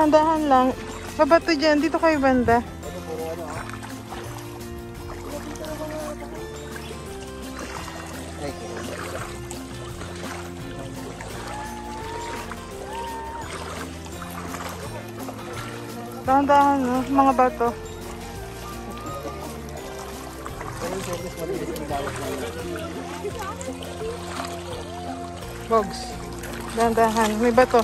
Dahan-dahan lang. Babato dyan. Dito kayo banda. Dahan-dahan, no? Mga bato. Bogs. Dahan-dahan. May bato.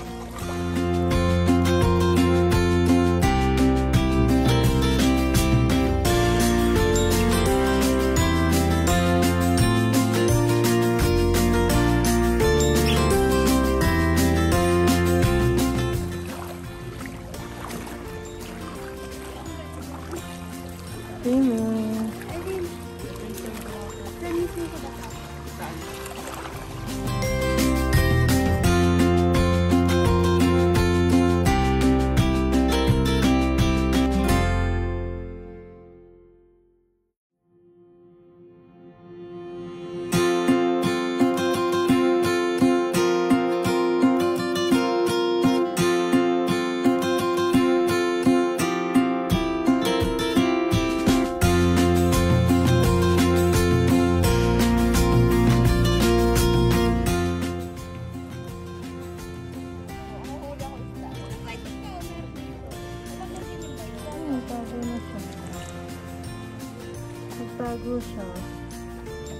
Bago siya.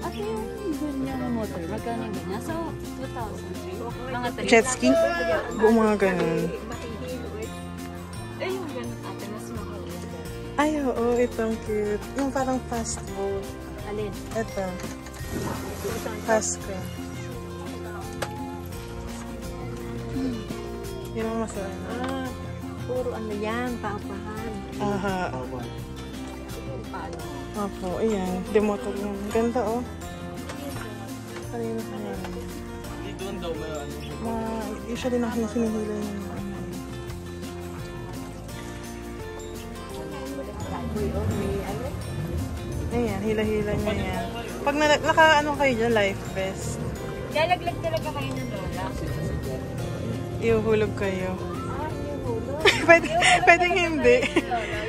At yung ganyang motor, magkano yung ganyan? So, 2,000. Mga 3. Jet ski? Buong mga ganun. Eh, yung ganun ate, mas mahal. Ay, oo. Itong cute. Yung parang fast boat. Alin? Ito. Fast ka. Yun ang masaya. Puro ano yan, papahan. Aha. Paano? Opo, ayan. Demotor yun. Ganda, oh. Kanina ka yan. Doon daw may usually na sinihila yung ayan, hila-hila niya yan. Pag naka-ano kayo dyan, life vest. Lalaglag talaga kayo ng lola. Iuhulog kayo. Iuhulog? Pwedeng hindi.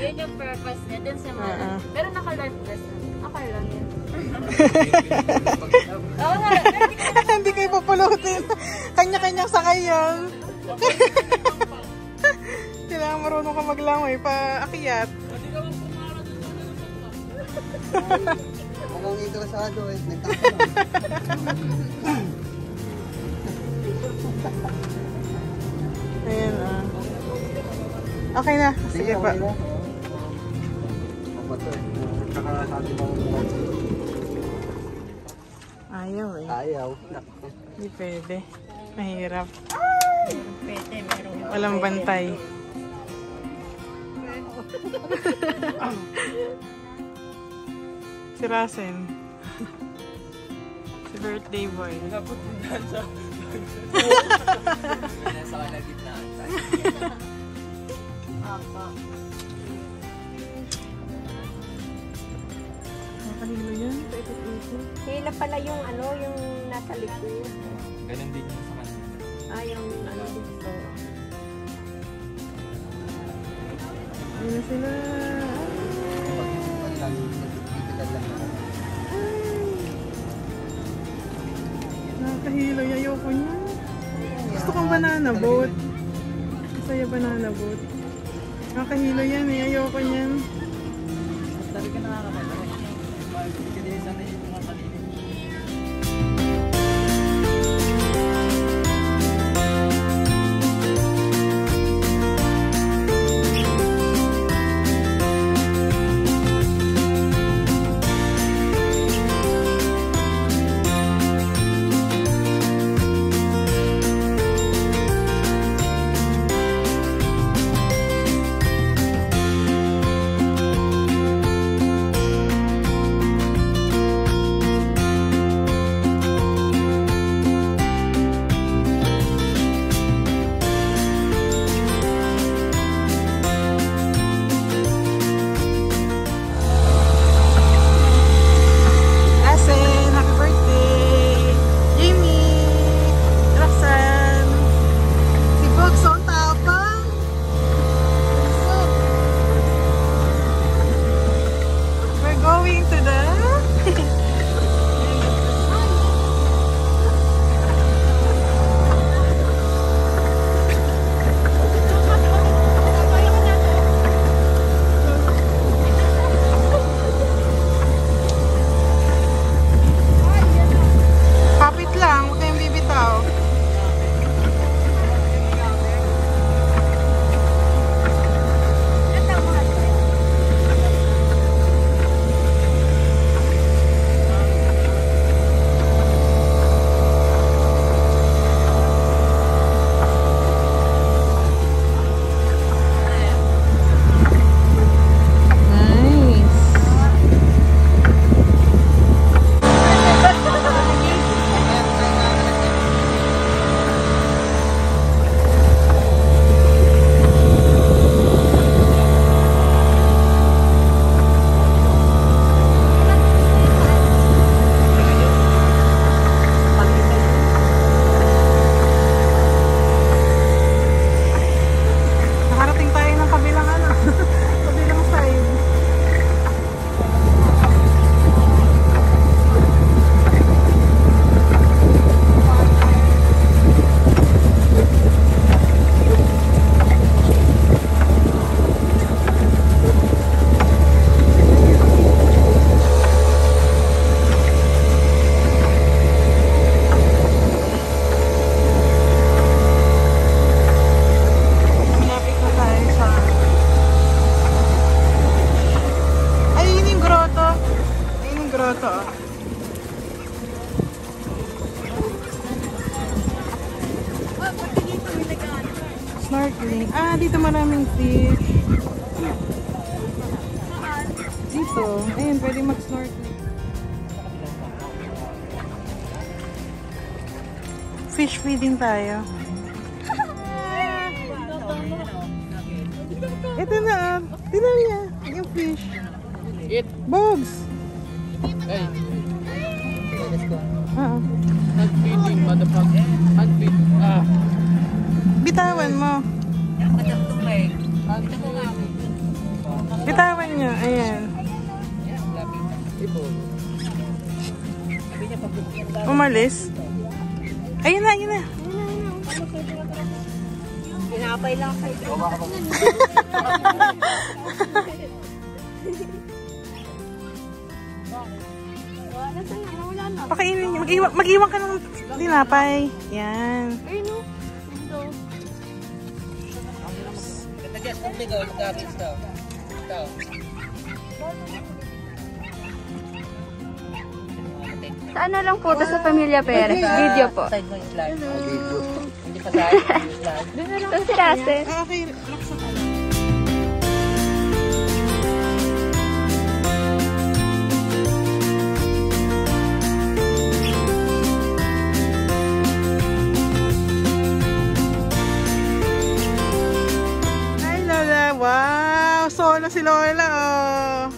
Yun yung purpose niya dun sa mga. Pero naka-life vest. Okay lang yun. Oo nga. Hindi kayo papulutin. Kanya-kanyang sakay yun. Kailangan marunong ka maglangoy pa-akyat. mukhang interesado eh. Nagtaka Ayan ah. Okay na. Sige pa. Ayaw eh. Ayaw. Hindi pwede. Mahirap. Pwede, meron. Walang bantay. Si Rasen. Si birthday boy. Nasa kalagitnaan. Apa. Nakahilo yan. Paikot-ikot. Hila pala yung ano, yung nasa likod. Ganun din yung sa kanila. Ah, yung ano dito. Ayun na sila. Nakahilo. Ayoko niya. Gusto kong banana boat. Masaya banana boat. Nakahilo yan eh. Ayoko niyan. Sabi ka nakakapagod. Hindi ka din yung mga kanina. maraming fish. Dito. Ayun, pwede mag-snorkeling. Fish feeding tayo. Ito na. Tignan niya. Yung fish. Eat. Bugs. Hey. Let's go. Hand feeding, motherfucker. Hand feed. Bitawan mo. Bitawan niya. Ayan. Umalis. Ayun na, ayun na. Pinapay lang kayo. Pakainin niyo. Mag-iwan ka ng tinapay. Yan. Ayun o. Sa ano lang po, sa Pamilya Perez. Video po. Hindi pa tayo. Doon si Russell. Okay, laksa ka. Hi Lola, wow! Solo si Lola, oh!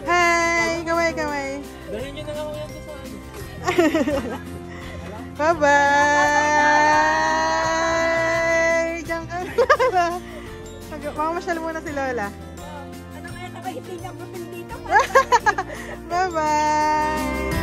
Hi! Kaway! Dalhin nyo na lang ako yan sa ano. Bye-bye! Diyan ka na. Mamamasyal muna si Lola. Ano kaya nakahiti niya po dito? Bye-bye!